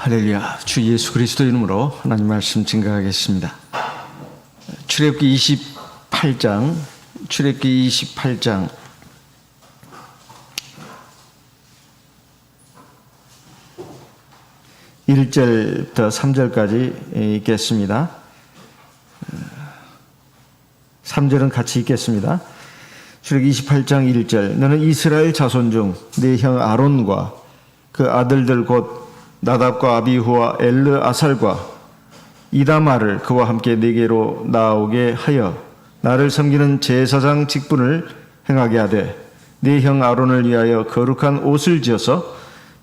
할렐루야. 주 예수 그리스도 이름으로 하나님 말씀 증거하겠습니다. 출애굽기 28장 1절부터 3절까지 읽겠습니다. 3절은 같이 읽겠습니다. 출애굽기 28장 1절. 너는 이스라엘 자손 중 네 형 아론과 그 아들들 곧 나답과 아비후와 엘르아살과 이다말을 그와 함께 네게로 나오게 하여 나를 섬기는 제사장 직분을 행하게 하되 네 형 아론을 위하여 거룩한 옷을 지어서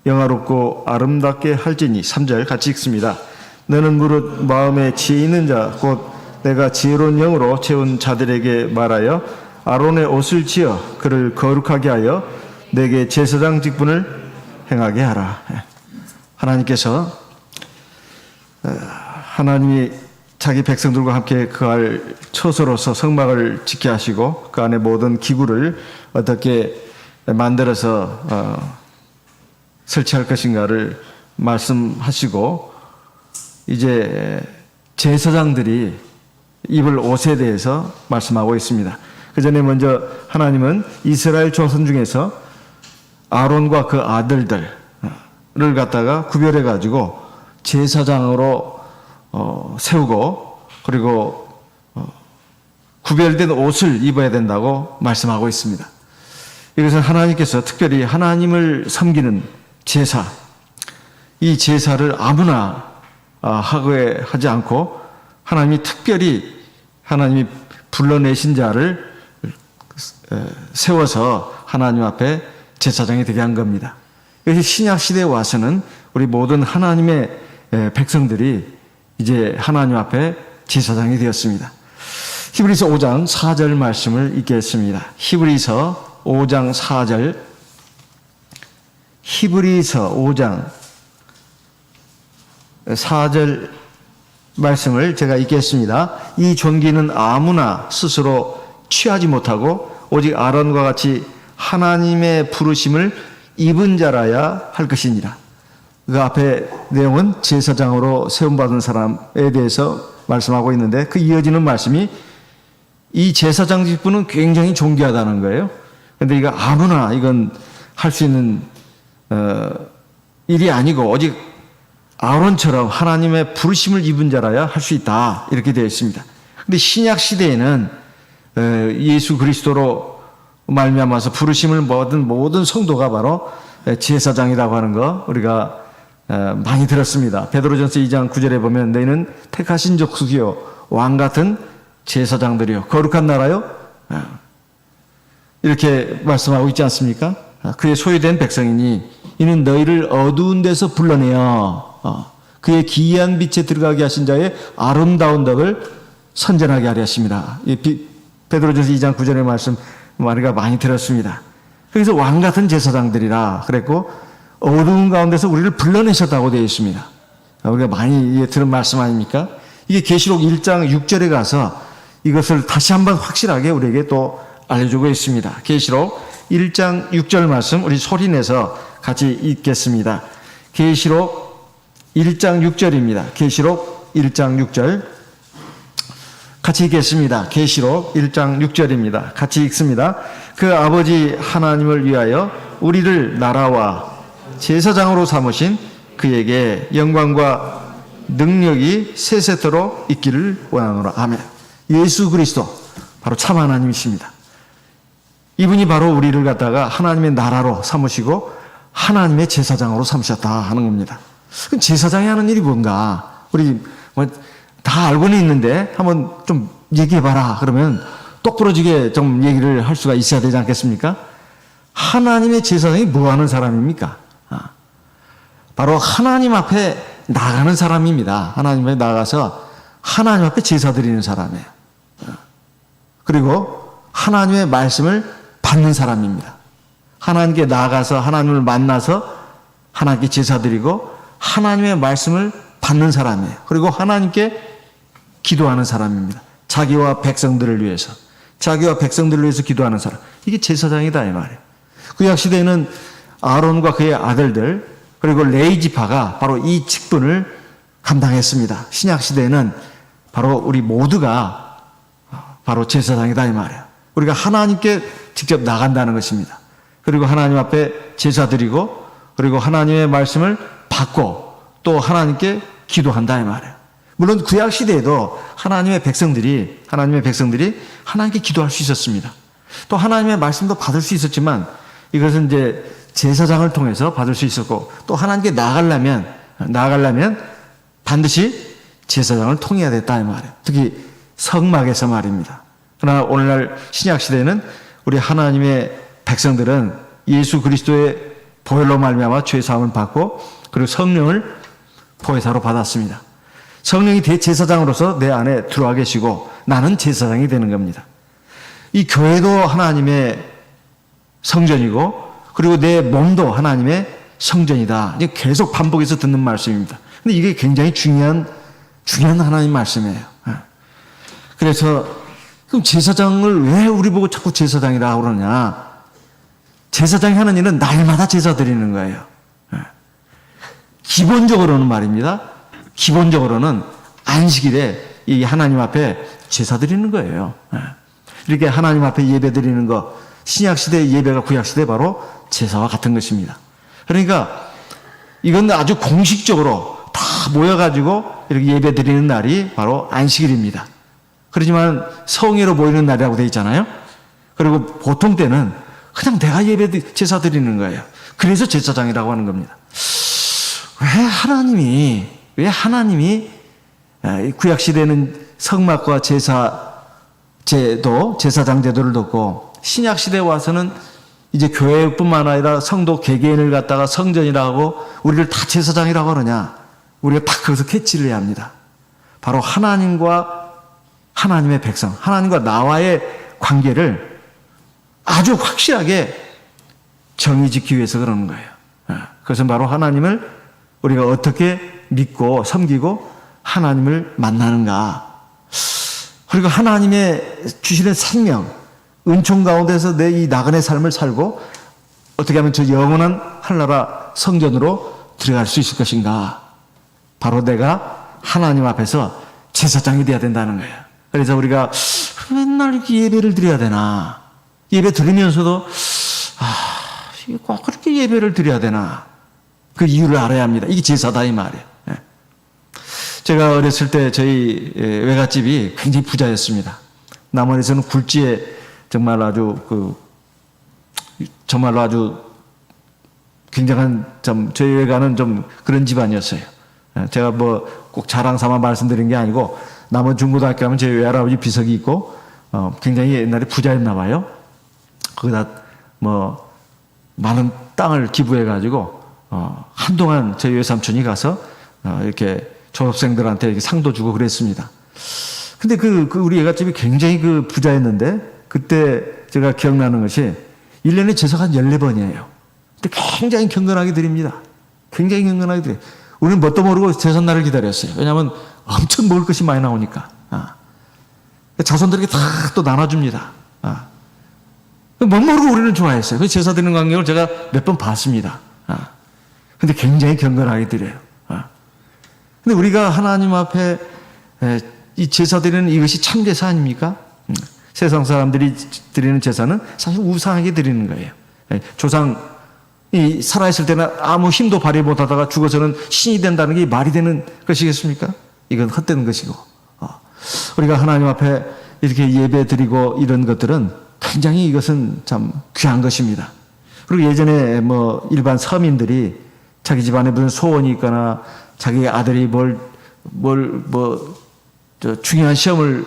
영화롭고 아름답게 할지니. 3절 같이 읽습니다. 너는 무릇 마음에 지혜 있는 자 곧 내가 지혜로운 영으로 채운 자들에게 말하여 아론의 옷을 지어 그를 거룩하게 하여 내게 제사장 직분을 행하게 하라. 하나님께서 하나님이 자기 백성들과 함께 그할 처소로서 성막을 지켜 하시고 그 안에 모든 기구를 어떻게 만들어서 설치할 것인가를 말씀하시고 이제 제사장들이 입을 옷에 대해서 말씀하고 있습니다. 그 전에 먼저 하나님은 이스라엘 조선 중에서 아론과 그 아들들을 갖다가 구별해 가지고 제사장으로 세우고 그리고 구별된 옷을 입어야 된다고 말씀하고 있습니다. 이것은 하나님께서 특별히 하나님을 섬기는 제사, 이 제사를 아무나 하지 않고 하나님이 특별히 하나님이 불러내신 자를 세워서 하나님 앞에 제사장이 되게 한 겁니다. 이것이 신약 시대에 와서는 우리 모든 하나님의 백성들이 이제 하나님 앞에 제사장이 되었습니다. 히브리서 5장 4절 말씀을 읽겠습니다. 히브리서 5장 4절. 히브리서 5장 4절 말씀을 제가 읽겠습니다. 이 존귀는 아무나 스스로 취하지 못하고 오직 아론과 같이 하나님의 부르심을 입은 자라야 할 것이니라. 그 앞에 내용은 제사장으로 세움받은 사람에 대해서 말씀하고 있는데 그 이어지는 말씀이 이 제사장 직분은 굉장히 존귀하다는 거예요. 그런데 이거 아무나 이건 할 수 있는 일이 아니고 오직 아론처럼 하나님의 부르심을 입은 자라야 할 수 있다. 이렇게 되어 있습니다. 그런데 신약 시대에는 예수 그리스도로 말미암아서 부르심을 얻은 모든 성도가 바로 제사장이라고 하는 거 우리가 많이 들었습니다. 베드로전서 2장 9절에 보면 너희는 택하신 족속이요 왕 같은 제사장들이요 거룩한 나라요 이렇게 말씀하고 있지 않습니까? 그의 소유된 백성이니 이는 너희를 어두운 데서 불러내어 그의 기이한 빛에 들어가게 하신 자의 아름다운 덕을 선전하게 하려 하십니다. 베드로전서 2장 9절의 말씀 우리가 많이 들었습니다. 그래서 왕 같은 제사장들이라 그랬고 어두운 가운데서 우리를 불러내셨다고 되어 있습니다. 우리가 많이 들은 말씀 아닙니까? 이게 계시록 1장 6절에 가서 이것을 다시 한번 확실하게 우리에게 또 알려주고 있습니다. 계시록 1장 6절 말씀 우리 소리내서 같이 읽겠습니다. 계시록 1장 6절입니다. 계시록 1장 6절 같이 읽겠습니다. 계시록 1장 6절입니다. 같이 읽습니다. 그 아버지 하나님을 위하여 우리를 나라와 제사장으로 삼으신 그에게 영광과 능력이 세세토록 있기를 원하노라. 아멘. 예수 그리스도 바로 참 하나님이십니다. 이분이 바로 우리를 갖다가 하나님의 나라로 삼으시고 하나님의 제사장으로 삼으셨다 하는 겁니다. 그럼 제사장이 하는 일이 뭔가 우리 다 알고는 있는데 한번 좀 얘기해봐라 그러면 똑부러지게 좀 얘기를 할 수가 있어야 되지 않겠습니까? 하나님의 제사장이 뭐 하는 사람입니까? 바로 하나님 앞에 나가는 사람입니다. 하나님 앞에 나가서 하나님 앞에 제사 드리는 사람이에요. 그리고 하나님의 말씀을 받는 사람입니다. 하나님께 나가서 하나님을 만나서 하나님께 제사 드리고 하나님의 말씀을 받는 사람이에요. 그리고 하나님께 기도하는 사람입니다. 자기와 백성들을 위해서 기도하는 사람. 이게 제사장이다 이 말이에요. 구약 시대에는 아론과 그의 아들들 그리고 레위 지파가 바로 이 직분을 감당했습니다. 신약 시대에는 바로 우리 모두가 바로 제사장이다 이 말이에요. 우리가 하나님께 직접 나간다는 것입니다. 그리고 하나님 앞에 제사 드리고 그리고 하나님의 말씀을 받고 또 하나님께 기도한다 이 말이에요. 물론 구약 시대에도 하나님의 백성들이 하나님께 기도할 수 있었습니다. 또 하나님의 말씀도 받을 수 있었지만 이것은 이제 제사장을 통해서 받을 수 있었고 또 하나님께 나아가려면 반드시 제사장을 통해야 됐다 이 말이에요. 특히 성막에서 말입니다. 그러나 오늘날 신약 시대에는 우리 하나님의 백성들은 예수 그리스도의 보혈로 말미암아 죄 사함을 받고 그리고 성령을 보혜사로 받았습니다. 성령이 대제사장으로서 내 안에 들어와 계시고 나는 제사장이 되는 겁니다. 이 교회도 하나님의 성전이고 그리고 내 몸도 하나님의 성전이다. 계속 반복해서 듣는 말씀입니다. 근데 이게 굉장히 중요한 하나님 말씀이에요. 그래서 그럼 제사장을 왜 우리 보고 자꾸 제사장이라고 그러냐? 제사장이 하는 일은 날마다 제사 드리는 거예요. 기본적으로는 말입니다. 기본적으로는 안식일에 이 하나님 앞에 제사 드리는 거예요. 이렇게 하나님 앞에 예배 드리는 거, 신약시대의 예배가 구약시대 바로 제사와 같은 것입니다. 그러니까 이건 아주 공식적으로 다 모여가지고 이렇게 예배 드리는 날이 바로 안식일입니다. 그렇지만 성회로 모이는 날이라고 되어 있잖아요. 그리고 보통 때는 그냥 내가 제사 드리는 거예요. 그래서 제사장이라고 하는 겁니다. 왜 하나님이 구약시대는 성막과 제사장 제도를 뒀고 신약시대에 와서는 이제 교회뿐만 아니라 성도 개개인을 갖다가 성전이라고 하고 우리를 다 제사장이라고 하느냐? 우리가 딱 거기서 캐치를 해야 합니다. 바로 하나님의 백성, 하나님과 나와의 관계를 아주 확실하게 정의짓기 위해서 그러는 거예요. 그것은 바로 하나님을 우리가 어떻게 믿고 섬기고 하나님을 만나는가. 그리고 하나님의 주시는 생명, 은총 가운데서 내 이 나그네 삶을 살고 어떻게 하면 저 영원한 하늘나라 성전으로 들어갈 수 있을 것인가. 바로 내가 하나님 앞에서 제사장이 되어야 된다는 거예요. 그래서 우리가 맨날 이렇게 예배를 드려야 되나. 예배 드리면서도 꼭 그렇게 예배를 드려야 되나. 그 이유를 알아야 합니다. 이게 제사다 이 말이에요. 제가 어렸을 때 저희 외갓집이 굉장히 부자였습니다. 남원에서는 굴지에 정말로 아주 굉장한 저희 외가는 좀 그런 집안이었어요. 제가 뭐 꼭 자랑 삼아 말씀드린 게 아니고 남원 중고등학교 가면 저희 외할아버지 비석이 있고 굉장히 옛날에 부자였나 봐요. 거기다 뭐 많은 땅을 기부해 가지고 한동안 저희 외삼촌이 가서 이렇게 졸업생들한테 이렇게 상도 주고 그랬습니다. 근데 우리 애갓집이 굉장히 부자였는데 그때 제가 기억나는 것이 1년에 제사가 한 14번이에요. 근데 굉장히 경건하게 드립니다. 굉장히 경건하게 드려요. 우리는 뭣도 모르고 제삿날을 기다렸어요. 왜냐하면 엄청 먹을 것이 많이 나오니까. 자손들에게 다 또 나눠줍니다. 못 모르고 우리는 좋아했어요. 그 제사 드리는 광경을 제가 몇 번 봤습니다. 근데 굉장히 경건하게 드려요. 근데 우리가 하나님 앞에 이 제사 드리는 이것이 참 제사 아닙니까? 세상 사람들이 드리는 제사는 사실 우상하게 드리는 거예요. 조상이 살아있을 때는 아무 힘도 발휘 못하다가 죽어서는 신이 된다는 게 말이 되는 것이겠습니까? 이건 헛되는 것이고. 우리가 하나님 앞에 이렇게 예배 드리고 이런 것들은 굉장히 이것은 참 귀한 것입니다. 그리고 예전에 일반 서민들이 자기 집안에 무슨 소원이 있거나 자기 아들이 중요한 시험을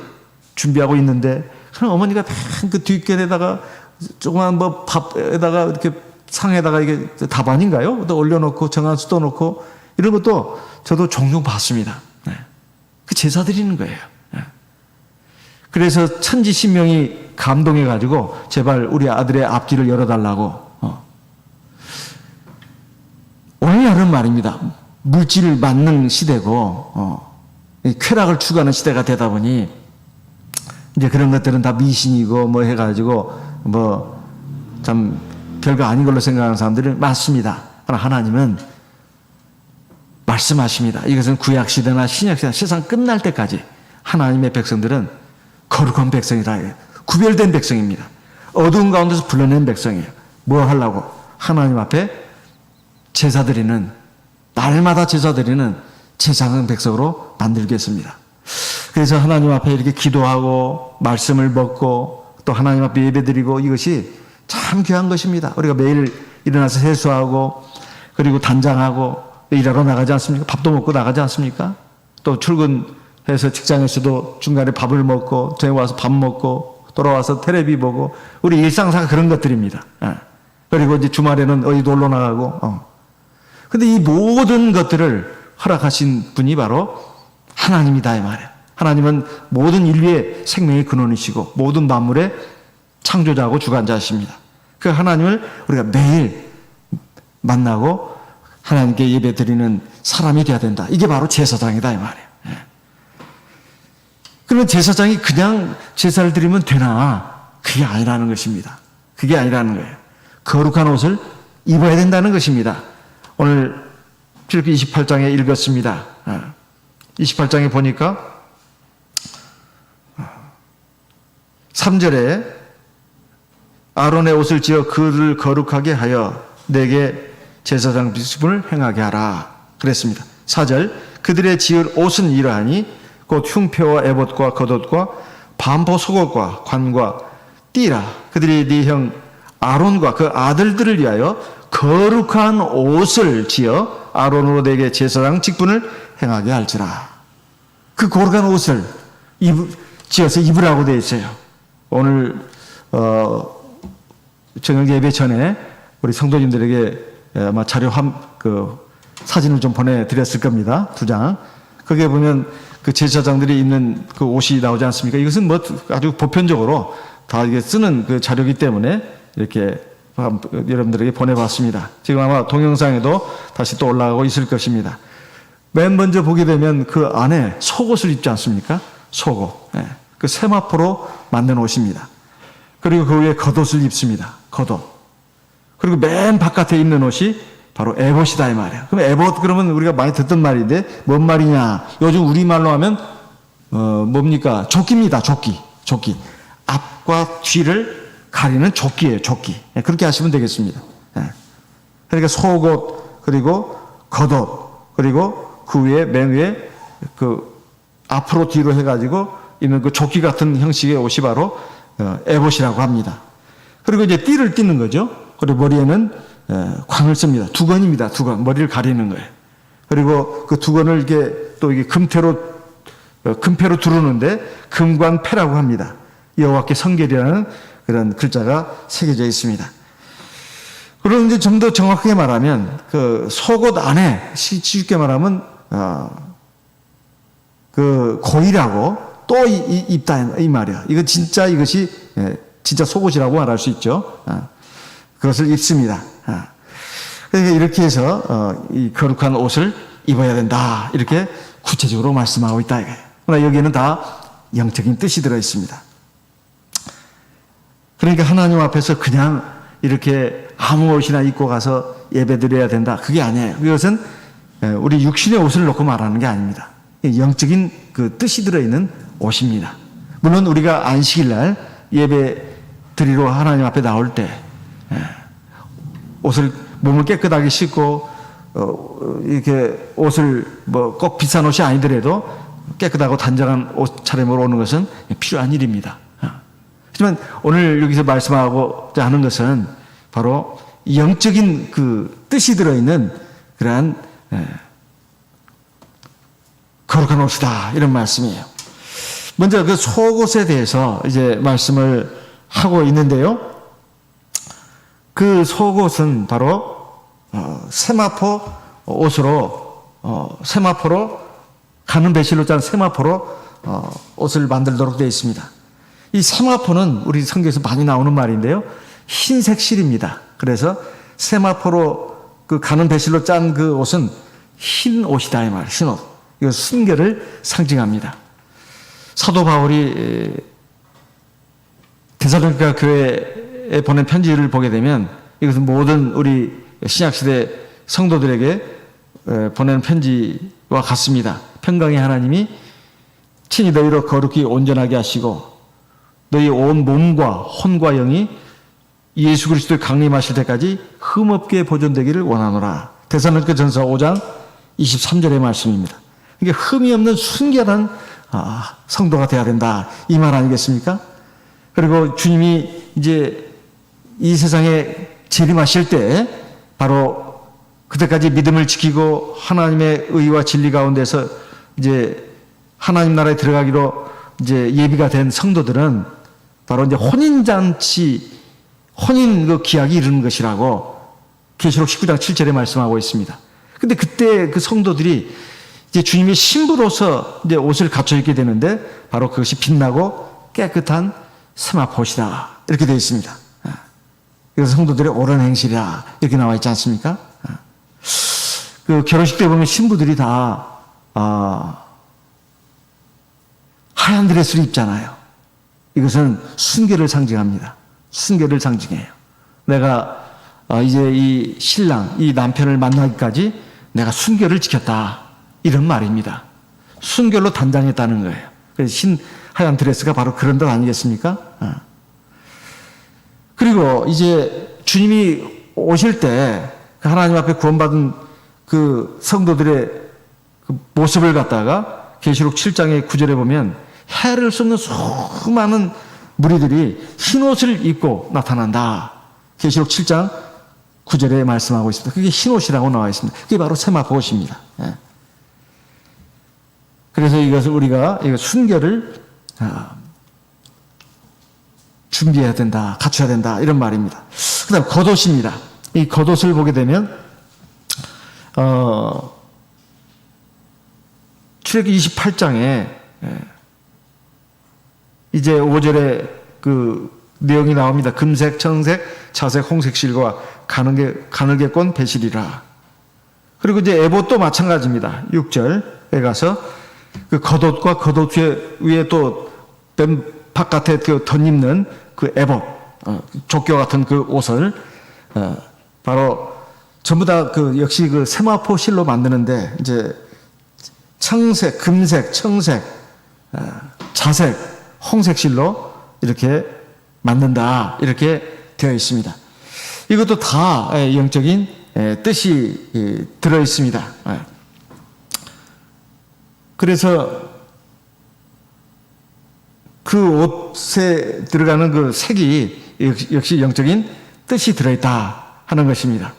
준비하고 있는데 그럼 어머니가 그 뒷결에다가 조그만 밥에다가 이렇게 상에다가 이게 답안인가요? 또 올려놓고 정한수도 놓고 이런 것도 저도 종종 봤습니다. 그 제사 드리는 거예요. 그래서 천지신명이 감동해가지고 제발 우리 아들의 앞길을 열어달라고. 오늘날은 말입니다. 물질 만능 시대고 쾌락을 추구하는 시대가 되다 보니 이제 그런 것들은 다 미신이고 해가지고 참 별거 아닌 걸로 생각하는 사람들이 많습니다. 그러나 하나님은 말씀하십니다. 이것은 구약시대나 신약시대 세상 끝날 때까지 하나님의 백성들은 거룩한 백성이다. 구별된 백성입니다. 어두운 가운데서 불러낸 백성이에요. 뭐 하려고? 하나님 앞에 제사 드리는, 날마다 제사 드리는 제사장 백성으로 만들겠습니다. 그래서 하나님 앞에 이렇게 기도하고 말씀을 먹고 또 하나님 앞에 예배드리고, 이것이 참 귀한 것입니다. 우리가 매일 일어나서 세수하고 그리고 단장하고 일하러 나가지 않습니까? 밥도 먹고 나가지 않습니까? 또 출근해서 직장에서도 중간에 밥을 먹고 저녁 와서 밥 먹고 돌아와서 텔레비 보고, 우리 일상상 그런 것들입니다. 그리고 이제 주말에는 어디 놀러 나가고. 근데 이 모든 것들을 허락하신 분이 바로 하나님이다 이 말이에요. 하나님은 모든 인류의 생명의 근원이시고 모든 만물의 창조자하고 주관자이십니다. 그 하나님을 우리가 매일 만나고 하나님께 예배드리는 사람이 되어야 된다. 이게 바로 제사장이다 이 말이에요. 그러면 제사장이 그냥 제사를 드리면 되나? 그게 아니라는 것입니다. 그게 아니라는 거예요. 거룩한 옷을 입어야 된다는 것입니다. 오늘 출애굽기 28장에 읽었습니다. 28장에 보니까 3절에 아론의 옷을 지어 그를 거룩하게 하여 내게 제사장 직분을 행하게 하라 그랬습니다. 4절 그들의 지을 옷은 이러하니 곧 흉표와 에봇과 겉옷과 반포 속옷과 관과 띠라. 그들이 네 형 아론과 그 아들들을 위하여 거룩한 옷을 지어 아론으로 내게 제사장 직분을 행하게 할지라. 그 거룩한 옷을 지어서 입으라고 되어 있어요. 오늘 저녁 예배 전에 우리 성도님들에게 아마 자료 사진을 좀 보내드렸을 겁니다. 2장. 거기에 보면 그 제사장들이 입는 그 옷이 나오지 않습니까? 이것은 뭐 아주 보편적으로 다 이게 쓰는 그 자료이기 때문에 이렇게 여러분들에게 보내봤습니다. 지금 아마 동영상에도 다시 또 올라가고 있을 것입니다. 맨 먼저 보게 되면 그 안에 속옷을 입지 않습니까? 속옷. 그 세마포로 만든 옷입니다. 그리고 그 위에 겉옷을 입습니다. 겉옷. 그리고 맨 바깥에 입는 옷이 바로 에봇이다 이 말이에요. 그럼 에봇 그러면 우리가 많이 듣던 말인데 뭔 말이냐? 요즘 우리말로 하면 뭡니까? 조끼입니다. 조끼. 앞과 뒤를 가리는 조끼예요. 조끼. 그렇게 하시면 되겠습니다. 그러니까 속옷 그리고 겉옷 그리고 그 위에 맨 위에 그 앞으로 뒤로 해가지고 있는 그 조끼 같은 형식의 옷이 바로 에봇이라고 합니다. 그리고 이제 띠를 띠는 거죠. 그리고 머리에는 관을 씁니다. 두건입니다. 두건. 머리를 가리는 거예요. 그리고 그 두건을 이렇게 또 이게 금패로 두르는데 금관패라고 합니다. 여호와께 성결이라는 그런 글자가 새겨져 있습니다. 그럼 이제 좀 더 정확하게 말하면 그 속옷 안에 쉽게 말하면 그 고이라고 또 입다 이 말이야. 이거 진짜 이것이 진짜 속옷이라고 말할 수 있죠. 그것을 입습니다. 그러니까 이렇게 해서 이 거룩한 옷을 입어야 된다. 이렇게 구체적으로 말씀하고 있다. 그러나 여기에는 다 영적인 뜻이 들어 있습니다. 그러니까 하나님 앞에서 그냥 이렇게 아무 옷이나 입고 가서 예배드려야 된다. 그게 아니에요. 이것은 우리 육신의 옷을 놓고 말하는 게 아닙니다. 영적인 그 뜻이 들어있는 옷입니다. 물론 우리가 안식일 날 예배 드리러 하나님 앞에 나올 때 몸을 깨끗하게 씻고 이렇게 옷을 뭐 꼭 비싼 옷이 아니더라도 깨끗하고 단정한 옷 차림으로 오는 것은 필요한 일입니다. 하지만 오늘 여기서 말씀하고자 하는 것은 바로 영적인 그 뜻이 들어있는 그러한 거룩한 옷이다 이런 말씀이에요. 먼저 그 속옷에 대해서 이제 말씀을 하고 있는데요. 그 속옷은 바로 세마포 옷으로 세마포로 가는 배실로 짠 세마포로 옷을 만들도록 되어 있습니다. 이 세마포는 우리 성경에서 많이 나오는 말인데요. 흰색 실입니다. 그래서 세마포로 그 가는 배실로 짠 그 옷은 흰 옷이다 이 말. 흰 옷. 이거 순결을 상징합니다. 사도 바울이 데살로니가 교회에 보낸 편지를 보게 되면 이것은 모든 우리 신약시대 성도들에게 보낸 편지와 같습니다. 평강의 하나님이 친히 너희로 거룩히 온전하게 하시고 너희 온 몸과 혼과 영이 예수 그리스도의 강림하실 때까지 흠없게 보존되기를 원하노라. 데살로니가전서 5장 23절의 말씀입니다. 이게 흠이 없는 순결한 성도가 되어야 된다. 이 말 아니겠습니까? 그리고 주님이 이제 이 세상에 재림하실 때 바로 그때까지 믿음을 지키고 하나님의 의와 진리 가운데서 이제 하나님 나라에 들어가기로 이제 예비가 된 성도들은 바로 이제 혼인잔치, 혼인 그 기약이 이르는 것이라고 계시록 19장 7절에 말씀하고 있습니다. 근데 그때 그 성도들이 이제 주님의 신부로서 이제 옷을 갖춰 입게 되는데 바로 그것이 빛나고 깨끗한 세마포시다. 이렇게 되어 있습니다. 그래서 성도들의 옳은 행실이라 이렇게 나와 있지 않습니까? 그 결혼식 때 보면 신부들이 다 하얀 드레스를 입잖아요. 이것은 순결을 상징합니다. 순결을 상징해요. 내가 이제 이 신랑, 이 남편을 만나기까지 내가 순결을 지켰다. 이런 말입니다. 순결로 단장했다는 거예요. 그래서 하얀 드레스가 바로 그런 것 아니겠습니까? 그리고 이제 주님이 오실 때 하나님 앞에 구원받은 그 성도들의 그 모습을 갖다가 계시록 7장의 9절에 보면 해를 쏟는 수많은 무리들이 흰옷을 입고 나타난다. 계시록 7장 9절에 말씀하고 있습니다. 그게 흰옷이라고 나와 있습니다. 그게 바로 세마포옷입니다. 그래서 이것을 우리가 순결을 준비해야 된다, 갖춰야 된다 이런 말입니다. 그다음 겉옷입니다. 이 겉옷을 보게 되면 출애굽기 28장에 이제 5절에 그 내용이 나옵니다. 금색, 청색, 자색, 홍색 실과 가늘게꼰 배실이라. 그리고 이제 에봇도 마찬가지입니다. 6절에 가서 그 겉옷과 겉옷 위에 또 맨 바깥에 그 덧입는 그 에봇, 족교 같은 그 옷을 바로 전부 다 그 역시 그 세마포 실로 만드는데 이제 청색, 금색, 청색, 자색, 홍색 실로 이렇게 만든다 이렇게 되어 있습니다. 이것도 다 영적인 뜻이 들어 있습니다. 그래서 그 옷에 들어가는 그 색이 역시 영적인 뜻이 들어있다 하는 것입니다.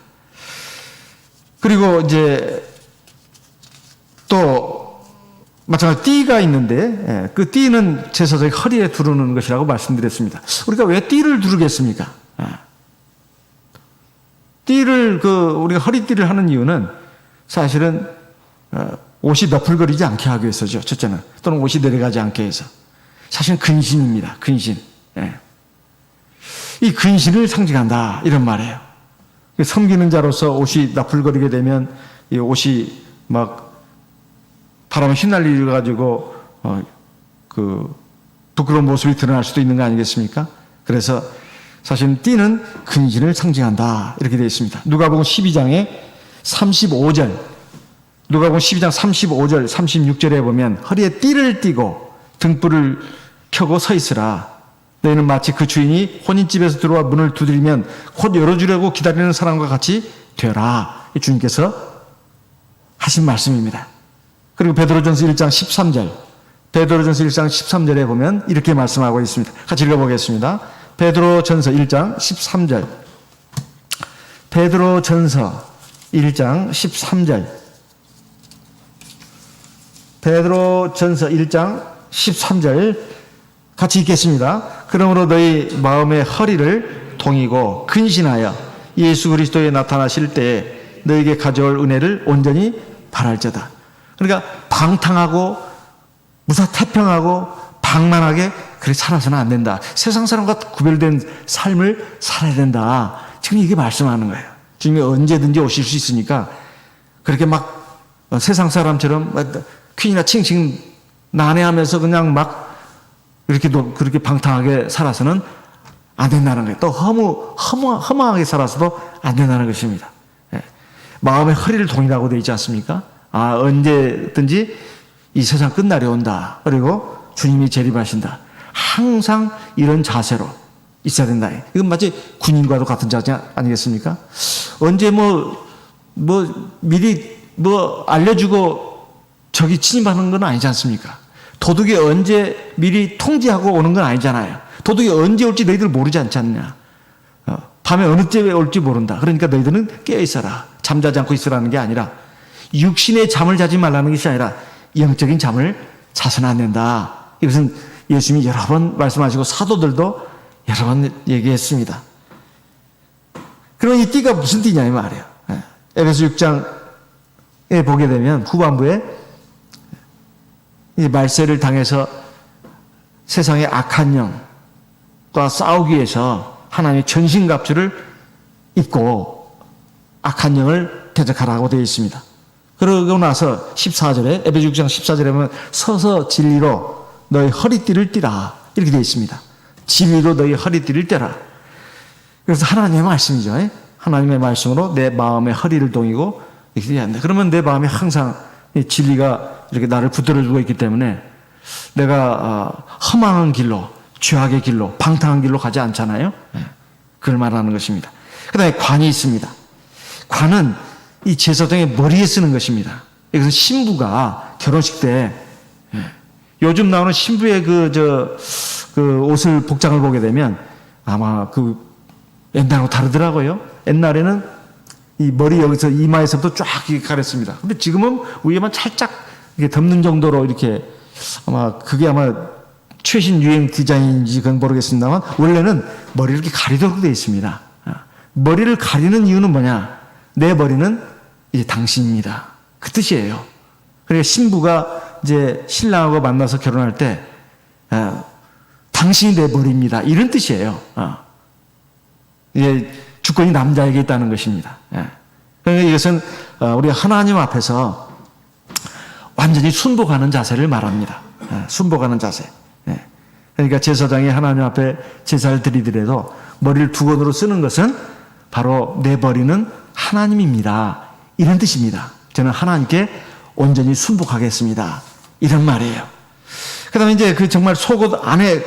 그리고 이제 또 마찬가지로 띠가 있는데 그 띠는 제사장이 허리에 두르는 것이라고 말씀드렸습니다. 우리가 왜 띠를 두르겠습니까? 띠를 우리가 허리띠를 하는 이유는 사실은 옷이 너풀거리지 않게 하기 위해서죠. 첫째는 또는 옷이 내려가지 않게 해서 사실은 근신입니다. 근신. 이 근신을 상징한다 이런 말이에요. 섬기는 자로서 옷이 나풀거리게 되면 이 옷이 막 바람에 휘날려 가지고 그 부끄러운 모습이 드러날 수도 있는 거 아니겠습니까? 그래서 사실 띠는 근신을 상징한다 이렇게 되어 있습니다. 누가복음 12장에 35절, 누가복음 12장 35절, 36절에 보면 허리에 띠를 띠고 등불을 켜고 서 있으라. 너희는 마치 그 주인이 혼인집에서 들어와 문을 두드리면 곧 열어주려고 기다리는 사람과 같이 되라. 주님께서 하신 말씀입니다. 그리고 베드로전서 1장 13절, 베드로전서 1장 13절에 보면 이렇게 말씀하고 있습니다. 같이 읽어보겠습니다. 베드로전서 1장 13절, 베드로전서 1장 13절, 베드로전서 1장 13절 같이 읽겠습니다. 그러므로 너희 마음의 허리를 동이고 근신하여 예수 그리스도에 나타나실 때에 너에게 가져올 은혜를 온전히 바랄지어다. 그러니까 방탕하고 무사태평하고 방만하게 그렇게 살아서는 안 된다. 세상 사람과 구별된 삶을 살아야 된다. 지금 이게 말씀하는 거예요. 주님이 언제든지 오실 수 있으니까 그렇게 막 세상 사람처럼 퀸이나 칭칭 난해하면서 그냥 막 그렇게 방탕하게 살아서는 안 된다는 거예요. 또 허무하게 살아서도 안 된다는 것입니다. 마음의 허리를 동이라고 되어 있지 않습니까? 아, 언제든지 이 세상 끝날이 온다. 그리고 주님이 재림하신다. 항상 이런 자세로 있어야 된다. 이건 마치 군인과도 같은 자세 아니겠습니까? 언제 미리 알려주고 적이 침입하는 건 아니지 않습니까? 도둑이 언제 미리 통지하고 오는 건 아니잖아요. 도둑이 언제 올지 너희들 모르지 않지 않냐. 밤에 어느 때에 올지 모른다. 그러니까 너희들은 깨어있어라. 잠자지 않고 있으라는 게 아니라 육신의 잠을 자지 말라는 것이 아니라 영적인 잠을 자서는 안 된다. 이것은 예수님이 여러 번 말씀하시고 사도들도 여러 번 얘기했습니다. 그럼 이 띠가 무슨 띠냐 이 말이에요. 에베소 6장에 보게 되면 후반부에 이 말세를 당해서 세상의 악한 영과 싸우기 위해서 하나님의 전신갑주를 입고 악한 영을 대적하라고 되어 있습니다. 그러고 나서 14절에 에베소 6장 14절에 보면 서서 진리로 너희 허리띠를 띠라 이렇게 되어 있습니다. 진리로 너희 허리띠를 떼라. 그래서 하나님의 말씀이죠. 하나님의 말씀으로 내 마음의 허리를 동이고 이렇게 해야 한다. 그러면 내 마음에 항상 진리가 이렇게 나를 붙들어주고 있기 때문에 내가 험한 길로, 죄악의 길로, 방탕한 길로 가지 않잖아요. 그걸 말하는 것입니다. 그 다음에 관이 있습니다. 관은 이 제사장의 머리에 쓰는 것입니다. 이것은 신부가 결혼식 때 요즘 나오는 신부의 그 옷을 복장을 보게 되면 아마 옛날하고 다르더라고요. 옛날에는 이 머리 여기서 이마에서부터 쫙 이렇게 가렸습니다. 근데 지금은 위에만 살짝 이렇게 덮는 정도로 이렇게 그게 아마 최신 유행 디자인인지 그건 모르겠습니다만 원래는 머리를 이렇게 가리도록 되어 있습니다. 머리를 가리는 이유는 뭐냐? 내 머리는 이제 당신입니다. 그 뜻이에요. 그러니까 신부가 이제 신랑하고 만나서 결혼할 때 당신이 내 머리입니다. 이런 뜻이에요. 이제 주권이 남자에게 있다는 것입니다. 그러니까 이것은 우리 하나님 앞에서 완전히 순복하는 자세를 말합니다. 순복하는 자세. 그러니까 제사장이 하나님 앞에 제사를 드리더라도 머리를 두 건으로 쓰는 것은 바로 내 머리는 하나님입니다. 이런 뜻입니다. 저는 하나님께 온전히 순복하겠습니다. 이런 말이에요. 그 다음에 이제 정말 속옷 안에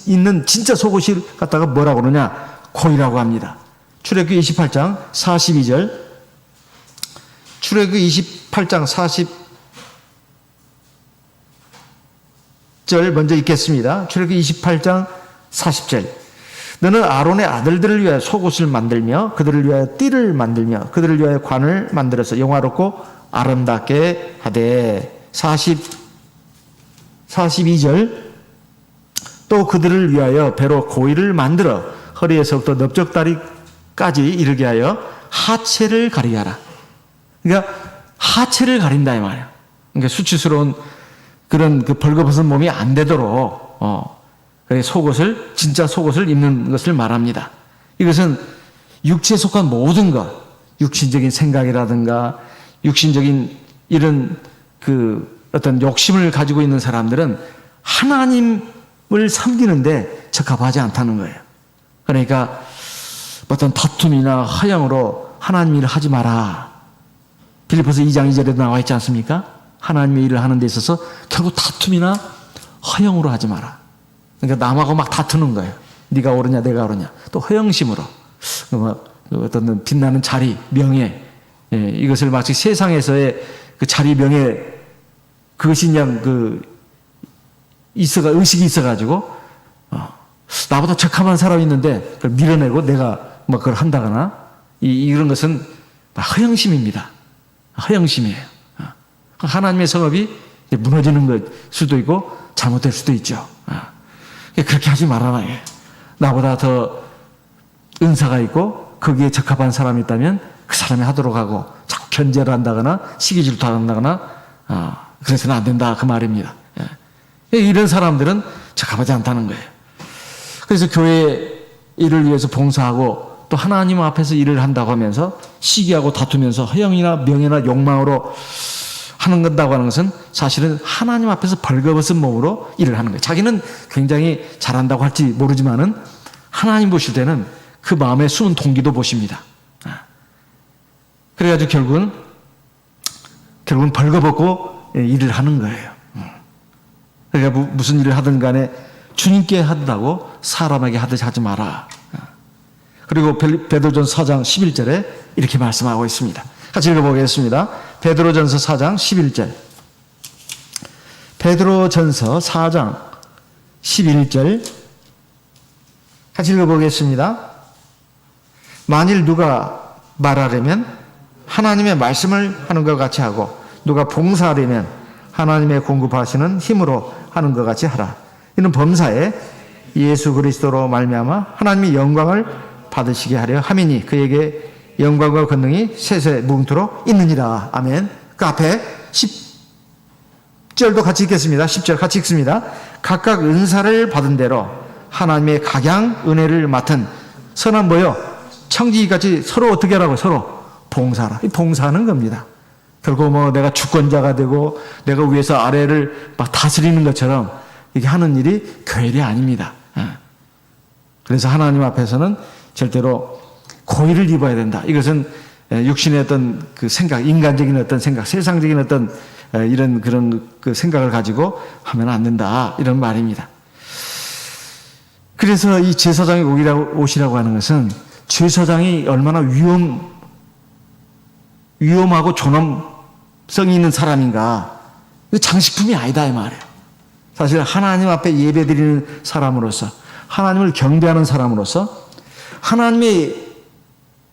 있는 진짜 속옷이 갖다가 뭐라고 그러냐? 고이라고 합니다. 출애굽기 28장 42절. 출애굽기 28장 40절 먼저 읽겠습니다. 출애굽기 28장 40절. 너는 아론의 아들들을 위하여 속옷을 만들며 그들을 위하여 띠를 만들며 그들을 위하여 관을 만들어서 영화롭고 아름답게 하되 42절. 또 그들을 위하여 배로 고이를 만들어 허리에서부터 넓적다리까지 이르게 하여 하체를 가리게 하라. 그러니까 하체를 가린다 이 말이야. 그러니까 수치스러운 그런 벌거벗은 몸이 안 되도록 속옷을 진짜 속옷을 입는 것을 말합니다. 이것은 육체에 속한 모든 것, 육신적인 생각이라든가 육신적인 이런 어떤 욕심을 가지고 있는 사람들은 하나님을 섬기는데 적합하지 않다는 거예요. 그러니까 어떤 다툼이나 허영으로 하나님 일을 하지 마라. 빌립보서 2장 2절에도 나와 있지 않습니까? 하나님의 일을 하는 데 있어서 결국 다툼이나 허영으로 하지 마라. 그러니까 남하고 막 다투는 거예요. 네가 옳으냐 내가 옳으냐. 또 허영심으로 어떤 빛나는 자리, 명예, 이것을 마치 세상에서의 그 자리, 명예, 그것이 그냥 의식이 있어가지고 나보다 적합한 사람이 있는데 그걸 밀어내고 내가 그걸 한다거나 이런 것은 허영심입니다. 허영심이에요. 하나님의 성업이 무너지는 것 수도 있고 잘못될 수도 있죠. 그렇게 하지 말아라. 나보다 더 은사가 있고 거기에 적합한 사람이 있다면 그 사람이 하도록 하고 자꾸 견제를 한다거나 시기 질투한다거나 그래서는 안 된다 그 말입니다. 이런 사람들은 적합하지 않다는 거예요. 그래서 교회 일을 위해서 봉사하고 또 하나님 앞에서 일을 한다고 하면서 시기하고 다투면서 허영이나 명예나 욕망으로 하는 건다고 하는 것은 사실은 하나님 앞에서 벌거벗은 몸으로 일을 하는 거예요. 자기는 굉장히 잘한다고 할지 모르지만은 하나님 보실 때는 그 마음의 숨은 동기도 보십니다. 그래가지고 결국은 벌거벗고 일을 하는 거예요. 그러니까 무슨 일을 하든 간에 주님께 하듯하고 사람에게 하듯이 하지 마라. 그리고 베드로전서 4장 11절에 이렇게 말씀하고 있습니다. 같이 읽어보겠습니다. 베드로전서 4장 11절. 베드로전서 4장 11절 같이 읽어보겠습니다. 만일 누가 말하려면 하나님의 말씀을 하는 것 같이 하고 누가 봉사하려면 하나님의 공급하시는 힘으로 하는 것 같이 하라. 이는 범사에 예수 그리스도로 말미암아 하나님의 영광을 받으시게 하려 함이니 그에게 영광과 권능이 세세 무궁토록 있느니라. 아멘. 그 앞에 10절도 같이 읽겠습니다. 10절 같이 읽습니다. 각각 은사를 받은 대로 하나님의 각양 은혜를 맡은 선한 뭐요? 청지기같이 서로 어떻게 하라고? 서로 봉사하라. 봉사하는 겁니다. 결국 뭐 내가 주권자가 되고 내가 위에서 아래를 막 다스리는 것처럼 이게 하는 일이 교회일이 아닙니다. 그래서 하나님 앞에서는 절대로 고의를 입어야 된다. 이것은 육신의 어떤 그 생각, 인간적인 어떤 생각, 세상적인 어떤 이런 그런 그 생각을 가지고 하면 안 된다. 이런 말입니다. 그래서 이 제사장의 옷이라고 하는 것은 제사장이 얼마나 위험하고 존엄성이 있는 사람인가. 장식품이 아니다 이 말이에요. 사실 하나님 앞에 예배드리는 사람으로서 하나님을 경배하는 사람으로서 하나님의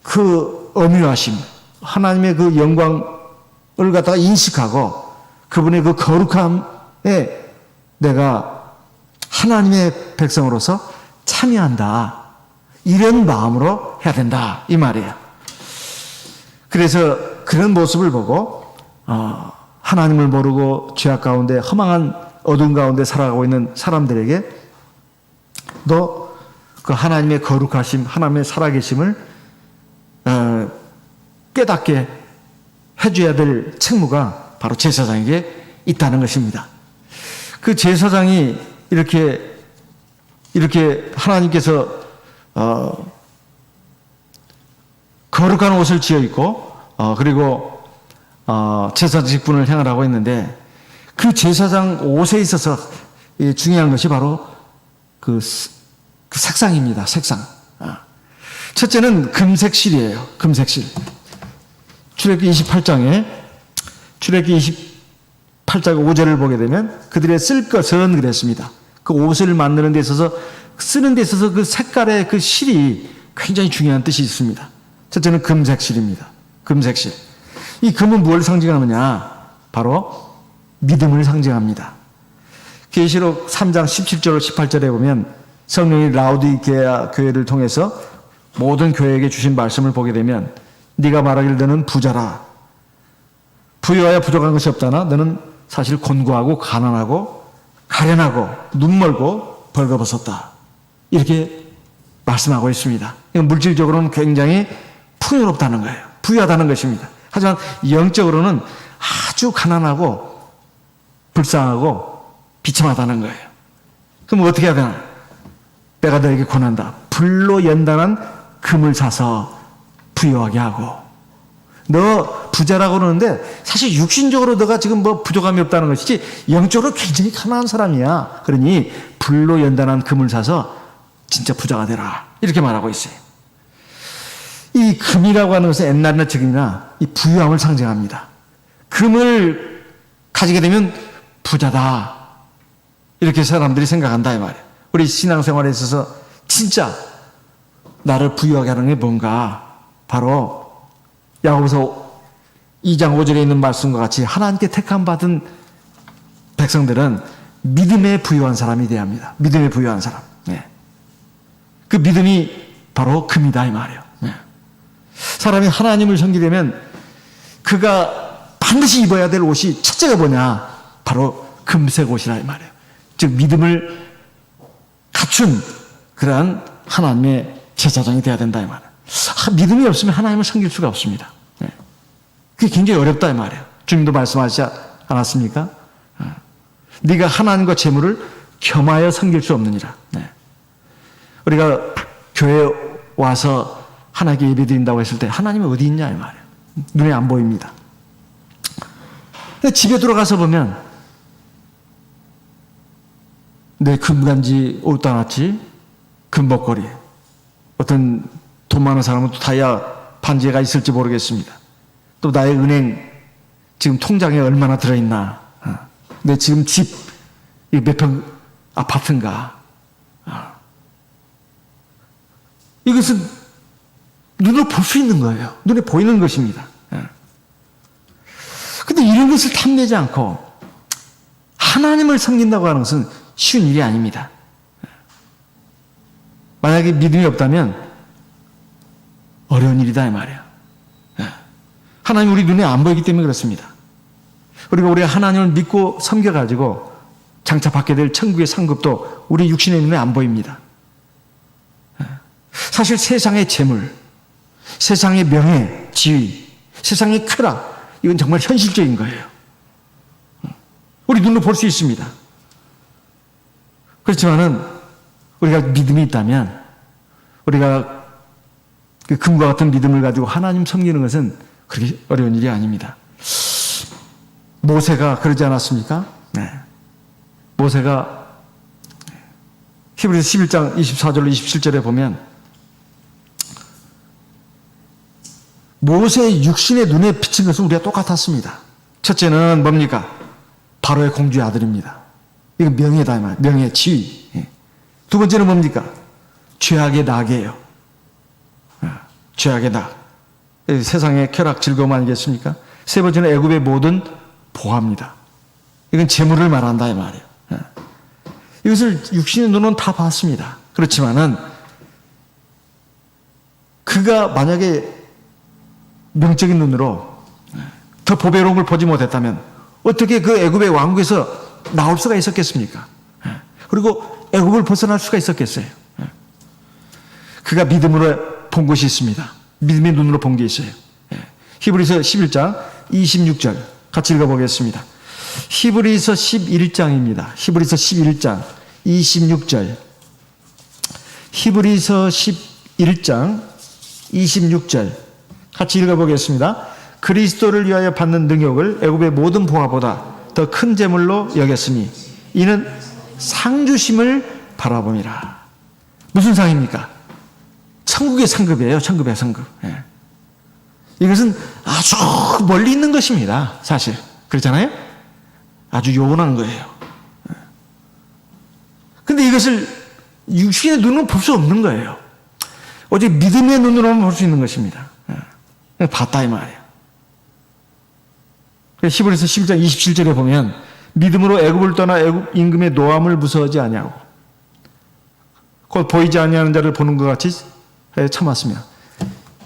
그 엄유하심, 하나님의 그 영광을 갖다가 인식하고 그분의 그 거룩함에 내가 하나님의 백성으로서 참여한다. 이런 마음으로 해야 된다. 이 말이에요. 그래서 그런 모습을 보고 하나님을 모르고 죄악 가운데 허망한 어둠 가운데 살아가고 있는 사람들에게 너 그 하나님의 거룩하심, 하나님의 살아계심을 깨닫게 해줘야 될 책무가 바로 제사장에게 있다는 것입니다. 그 제사장이 이렇게 하나님께서 거룩한 옷을 지어 입고 그리고 제사장 직분을 행하라고 했는데 그 제사장 옷에 있어서 중요한 것이 바로 그 색상입니다. 색상. 첫째는 금색실이에요. 금색실. 출애굽기 28장 5절을 보게 되면 그들의 쓸 것은 그랬습니다. 그 옷을 만드는 데 있어서 쓰는 데 있어서 그 색깔의 그 실이 굉장히 중요한 뜻이 있습니다. 첫째는 금색실입니다. 금색실. 이 금은 무엇을 상징하느냐? 바로 믿음을 상징합니다. 계시록 3장 17절 18절에 보면 성령이 라우디게아 교회를 통해서 모든 교회에게 주신 말씀을 보게 되면 네가 말하기를 너는 부자라. 부유하여 부족한 것이 없다나 너는 사실 곤고하고 가난하고 가련하고 눈멀고 벌거벗었다. 이렇게 말씀하고 있습니다. 물질적으로는 굉장히 풍요롭다는 거예요. 부유하다는 것입니다. 하지만 영적으로는 아주 가난하고 불쌍하고 비참하다는 거예요. 그럼 어떻게 해야 되나? 내가 너에게 권한다. 불로 연단한 금을 사서 부유하게 하고. 너 부자라고 그러는데 사실 육신적으로 너가 지금 뭐 부족함이 없다는 것이지 영적으로 굉장히 가난한 사람이야. 그러니 불로 연단한 금을 사서 진짜 부자가 되라. 이렇게 말하고 있어요. 이 금이라고 하는 것은 옛날이나 지금이나 이 부유함을 상징합니다. 금을 가지게 되면 부자다. 이렇게 사람들이 생각한다 이 말이에요. 우리 신앙생활에 있어서 진짜 나를 부유하게 하는 게 뭔가 바로 야고보서 2장 5절에 있는 말씀과 같이 하나님께 택함받은 백성들은 믿음에 부유한 사람이 돼야 합니다. 믿음에 부유한 사람. 네. 그 믿음이 바로 금이다 이 말이에요. 네. 사람이 하나님을 섬기려면 그가 반드시 입어야 될 옷이 첫째가 뭐냐? 바로 금색 옷이라 이 말이에요. 즉 믿음을 갖춘 그러한 하나님의 제사장이 되어야 된다 이 말이에요. 믿음이 없으면 하나님을 섬길 수가 없습니다. 네. 그게 굉장히 어렵다 이 말이에요. 주님도 말씀하시지 않았습니까? 네가 하나님과 재물을 겸하여 섬길 수 없느니라. 네. 우리가 교회에 와서 하나님께 예배드린다고 했을 때 하나님이 어디 있냐 이 말이에요. 눈에 안 보입니다. 근데 집에 들어가서 보면 내 금간지 옷도 하나치 금목걸이, 어떤 돈 많은 사람은 또 다이아 반지가 있을지 모르겠습니다. 또 나의 은행 지금 통장에 얼마나 들어있나, 내 지금 집 몇 평 아파트인가, 이것은 눈으로 볼 수 있는 거예요. 눈에 보이는 것입니다. 근데 이런 것을 탐내지 않고 하나님을 섬긴다고 하는 것은 쉬운 일이 아닙니다. 만약에 믿음이 없다면 어려운 일이다 이 말이에요. 하나님 우리 눈에 안 보이기 때문에 그렇습니다. 그리고 우리가 하나님을 믿고 섬겨가지고 장차 받게 될 천국의 상급도 우리 육신의 눈에 안 보입니다. 사실 세상의 재물, 세상의 명예, 지위, 세상의 쾌락, 이건 정말 현실적인 거예요. 우리 눈으로 볼 수 있습니다. 그렇지만은 우리가 믿음이 있다면, 우리가 그 금과 같은 믿음을 가지고 하나님 섬기는 것은 그렇게 어려운 일이 아닙니다. 모세가 그러지 않았습니까? 네. 모세가 히브리서 11장 24절로 27절에 보면 모세의 육신의 눈에 비친 것은 우리가 똑같았습니다. 첫째는 뭡니까? 바로의 공주의 아들입니다. 이건 명예다, 명예, 지위. 두 번째는 뭡니까? 죄악의 낙이에요. 죄악의 낙. 세상의 쾌락, 즐거움 아니겠습니까? 세 번째는 애굽의 모든 보화입니다. 이건 재물을 말한다 이 말이에요. 이것을 육신의 눈은 다 봤습니다. 그렇지만은 그가 만약에 영적인 눈으로 더 보배로운 걸 보지 못했다면 어떻게 그 애굽의 왕국에서 나올 수가 있었겠습니까? 그리고 애굽을 벗어날 수가 있었겠어요? 그가 믿음으로 본 것이 있습니다. 믿음의 눈으로 본 게 있어요. 히브리서 11장 26절 같이 읽어보겠습니다. 히브리서 11장입니다. 히브리서 11장 26절. 히브리서 11장 26절 같이 읽어보겠습니다. 그리스도를 위하여 받는 능욕을 애굽의 모든 보화보다 더 큰 재물로 여겼으니 이는 상주심을 바라봄이라. 무슨 상입니까? 천국의 상급이에요. 천국의 상급. 예. 이것은 아주 멀리 있는 것입니다. 사실 그렇잖아요. 아주 요원한 거예요. 근데 이것을 육신의 눈으로 볼 수 없는 거예요. 오직 믿음의 눈으로만 볼 수 있는 것입니다. 봤다 이 말이에요. 히브리서 11장 27절에 보면 믿음으로 애굽을 떠나 애굽 임금의 노함을 무서워하지 아니하고 곧 보이지 아니하는 자를 보는 것 같이 참았으며.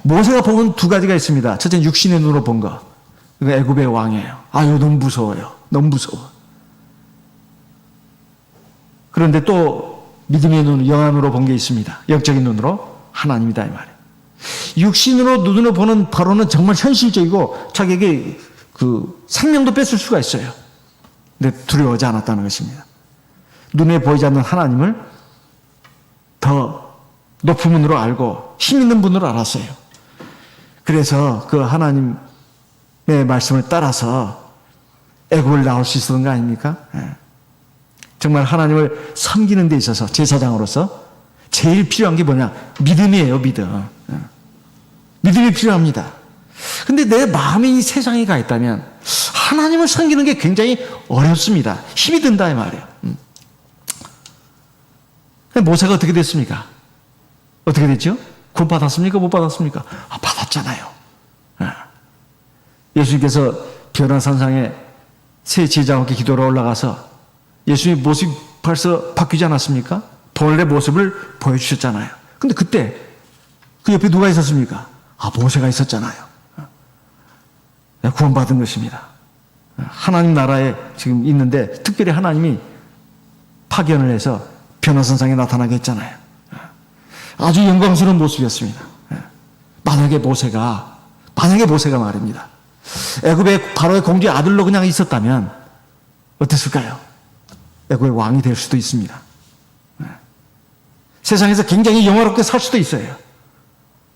모세가 본 두 가지가 있습니다. 첫째는 육신의 눈으로 본 거. 그게 애굽의 왕이에요. 아유 너무 무서워요. 너무 무서워. 그런데 또 믿음의 눈, 영안으로 본 게 있습니다. 영적인 눈으로 하나님이다 이 말이에요. 육신으로 눈으로 보는 바로는 정말 현실적이고 자기에게 그 생명도 뺏을 수가 있어요. 근데 두려워하지 않았다는 것입니다. 눈에 보이지 않는 하나님을 더 높은 분으로 알고 힘 있는 분으로 알았어요. 그래서 그 하나님의 말씀을 따라서 애굽을 나올 수 있었던 거 아닙니까? 정말 하나님을 섬기는 데 있어서 제사장으로서 제일 필요한 게 뭐냐? 믿음이에요. 믿음. 믿음이 필요합니다. 근데 내 마음이 이 세상에 가 있다면 하나님을 섬기는 게 굉장히 어렵습니다. 힘이 든다 이 말이에요. 모세가 어떻게 됐습니까? 어떻게 됐죠? 구원 받았습니까? 못 받았습니까? 받았잖아요. 예수님께서 변화산상에 세 제자와 함께 기도로 올라가서 예수님의 모습이 벌써 바뀌지 않았습니까? 본래 모습을 보여주셨잖아요. 근데 그때 그 옆에 누가 있었습니까? 모세가 있었잖아요. 구원받은 것입니다. 하나님 나라에 지금 있는데 특별히 하나님이 파견을 해서 변화산상에 나타나게 했잖아요. 아주 영광스러운 모습이었습니다. 만약에 모세가 말입니다. 애굽의 바로의 공주의 아들로 그냥 있었다면 어땠을까요? 애굽의 왕이 될 수도 있습니다. 세상에서 굉장히 영화롭게 살 수도 있어요.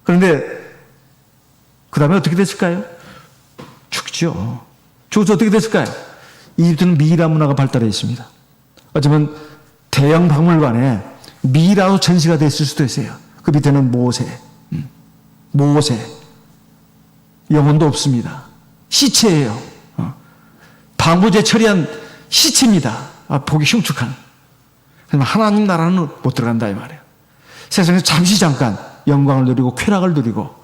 그런데 그 다음에 어떻게 됐을까요? 그렇죠. 죽어서 어떻게 됐을까요? 이집트는 미이라 문화가 발달해 있습니다. 어쩌면 대형 박물관에 미이라로 전시가 됐을 수도 있어요. 그 밑에는 모세. 영혼도 없습니다. 시체예요. 방부제 처리한 시체입니다. 보기 흉측한. 하나님 나라는 못 들어간다 이 말이에요. 세상에서 잠깐 영광을 누리고 쾌락을 누리고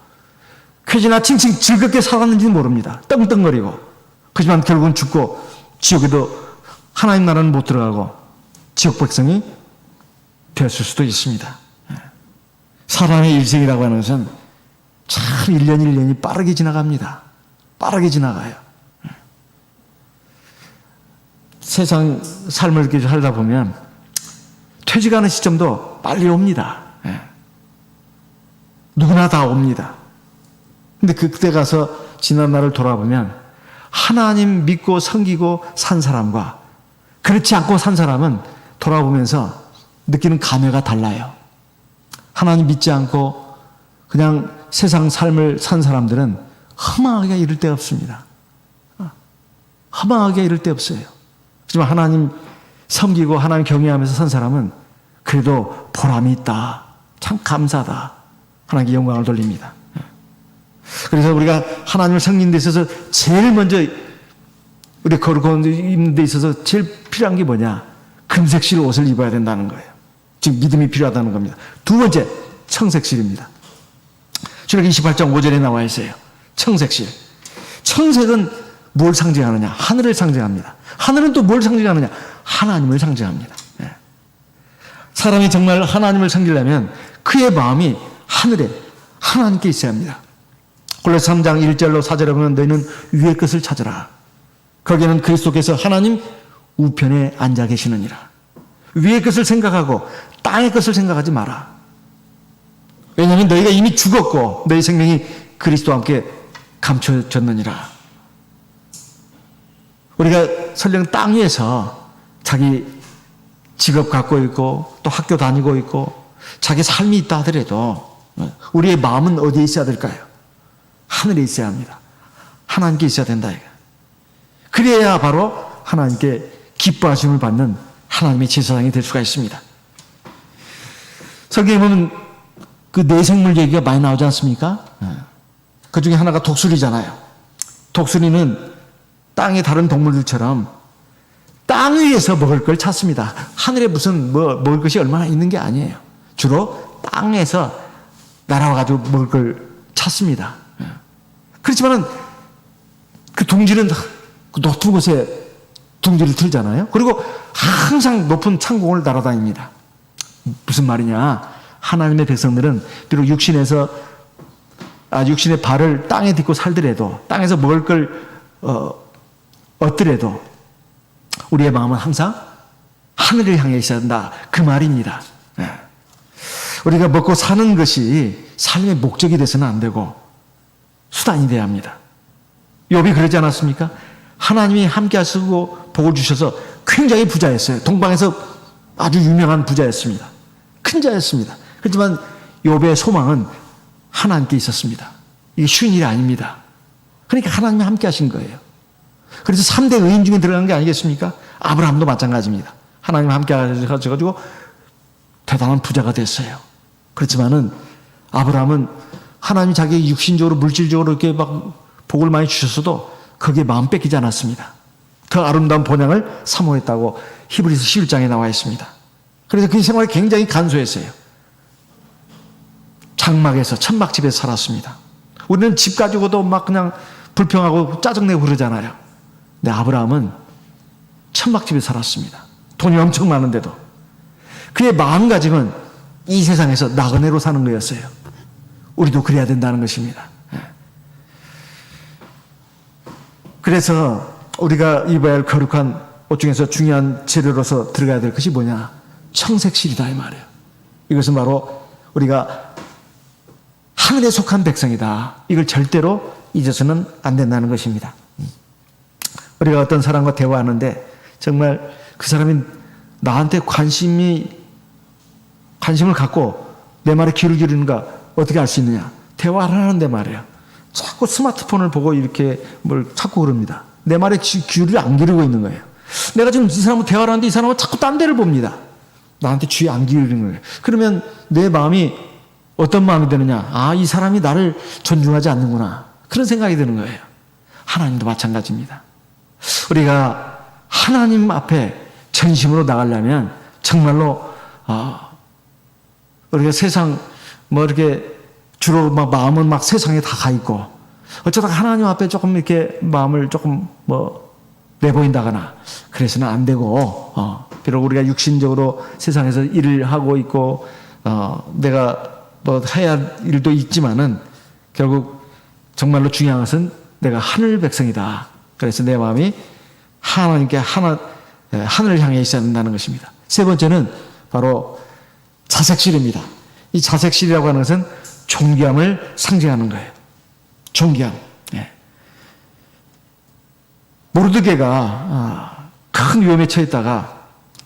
쾌지나 칭칭 즐겁게 살았는지는 모릅니다. 떵떵거리고. 하지만 결국은 죽고 지옥에도 하나님 나라는 못 들어가고 지옥 백성이 되었을 수도 있습니다. 사람의 일생이라고 하는 것은 참 1년 1년이 빠르게 지나갑니다. 빠르게 지나가요. 세상 삶을 이렇게 살다 보면 퇴직하는 시점도 빨리 옵니다. 누구나 다 옵니다. 근데 그때 가서 지난 날을 돌아보면 하나님 믿고 섬기고 산 사람과 그렇지 않고 산 사람은 돌아보면서 느끼는 감회가 달라요. 하나님 믿지 않고 그냥 세상 삶을 산 사람들은 허망하게 이를 데 없습니다. 허망하게 이를 데 없어요. 하지만 하나님 섬기고 하나님 경외하면서 산 사람은 그래도 보람이 있다. 참 감사하다. 하나님께 영광을 돌립니다. 그래서 우리가 하나님을 섬기는 데 있어서 제일 먼저 우리 거룩한 입는 데 있어서 제일 필요한 게 뭐냐? 금색실 옷을 입어야 된다는 거예요. 지금 믿음이 필요하다는 겁니다. 두 번째, 청색실입니다. 출애굽기 28장 5절에 나와 있어요. 청색실. 청색은 뭘 상징하느냐? 하늘을 상징합니다. 하늘은 또 뭘 상징하느냐? 하나님을 상징합니다. 사람이 정말 하나님을 섬기려면 그의 마음이 하늘에 하나님께 있어야 합니다. 골로새 3장 1절로 4절에 보면 너희는 위의 것을 찾으라. 거기에는 그리스도께서 하나님 우편에 앉아 계시느니라. 위의 것을 생각하고 땅의 것을 생각하지 마라. 왜냐하면 너희가 이미 죽었고 너희 생명이 그리스도와 함께 감춰졌느니라. 우리가 설령 땅 위에서 자기 직업 갖고 있고 또 학교 다니고 있고 자기 삶이 있다 하더라도 우리의 마음은 어디에 있어야 될까요? 하늘에 있어야 합니다. 하나님께 있어야 된다. 그래야 바로 하나님께 기뻐하심을 받는 하나님의 제사장이 될 수가 있습니다. 성경에 보면 그 내생물 얘기가 많이 나오지 않습니까? 그 중에 하나가 독수리잖아요. 독수리는 땅의 다른 동물들처럼 땅 위에서 먹을 걸 찾습니다. 하늘에 무슨 먹을 것이 얼마나 있는 게 아니에요. 주로 땅에서 날아와가지고 먹을 걸 찾습니다. 그렇지만은 그 둥지는 그 높은 곳에 둥지를 틀잖아요. 그리고 항상 높은 창공을 날아다닙니다. 무슨 말이냐? 하나님의 백성들은 비록 육신의 발을 땅에 딛고 살더라도 땅에서 먹을 걸 얻더라도 우리의 마음은 항상 하늘을 향해 있어야 한다. 그 말입니다. 우리가 먹고 사는 것이 삶의 목적이 돼서는 안 되고 수단이 돼야 합니다. 욥이 그러지 않았습니까? 하나님이 함께 하시고 복을 주셔서 굉장히 부자였어요. 동방에서 아주 유명한 부자였습니다. 큰 자였습니다. 하지만 욥의 소망은 하나님께 있었습니다. 이게 쉬운 일이 아닙니다. 그러니까 하나님이 함께 하신 거예요. 그래서 3대 의인 중에 들어간 게 아니겠습니까? 아브라함도 마찬가지입니다. 하나님 함께 하셔가지고 대단한 부자가 됐어요. 그렇지만은 아브라함은 하나님이 자기 육신적으로 물질적으로 이렇게 막 복을 많이 주셨어도 거기에 마음 뺏기지 않았습니다. 그 아름다운 본향을 사모했다고 히브리서 11장에 나와 있습니다. 그래서 그 생활이 굉장히 간소했어요. 장막에서 천막집에서 살았습니다. 우리는 집 가지고도 막 그냥 불평하고 짜증내고 그러잖아요. 근데 아브라함은 천막집에 살았습니다. 돈이 엄청 많은데도. 그의 마음가짐은 이 세상에서 나그네로 사는 거였어요. 우리도 그래야 된다는 것입니다. 그래서 우리가 입어야 할 거룩한 옷 중에서 중요한 재료로서 들어가야 될 것이 뭐냐? 청색실이다 이 말이에요. 이것은 바로 우리가 하늘에 속한 백성이다. 이걸 절대로 잊어서는 안 된다는 것입니다. 우리가 어떤 사람과 대화하는데 정말 그 사람이 나한테 관심을 갖고 내 말에 귀를 기울이는가 어떻게 알 수 있느냐? 대화를 하는데 말이에요. 자꾸 스마트폰을 보고 이렇게 뭘 찾고 그럽니다. 내 말에 귀를 안 기르고 있는 거예요. 내가 지금 이 사람하고 대화를 하는데 이 사람은 자꾸 딴 데를 봅니다. 나한테 귀 안 기르는 거예요. 그러면 내 마음이 어떤 마음이 드느냐? 아, 이 사람이 나를 존중하지 않는구나. 그런 생각이 드는 거예요. 하나님도 마찬가지입니다. 우리가 하나님 앞에 전심으로 나가려면 정말로 우리가 세상 뭐 이렇게 주로 막 마음은 막 세상에 다 가 있고 어쩌다가 하나님 앞에 조금 이렇게 마음을 조금 뭐 내보인다거나 그래서는 안 되고 비록 우리가 육신적으로 세상에서 일을 하고 있고 내가 뭐 해야 할 일도 있지만은 결국 정말로 중요한 것은 내가 하늘 백성이다. 그래서 내 마음이 하나님께 하늘을 향해 있어야 된다는 것입니다. 세 번째는 바로 자색실입니다. 이 자색실이라고 하는 것은 존귀함을 상징하는 거예요. 존귀함. 예. 모르드게가 큰 위험에 처했다가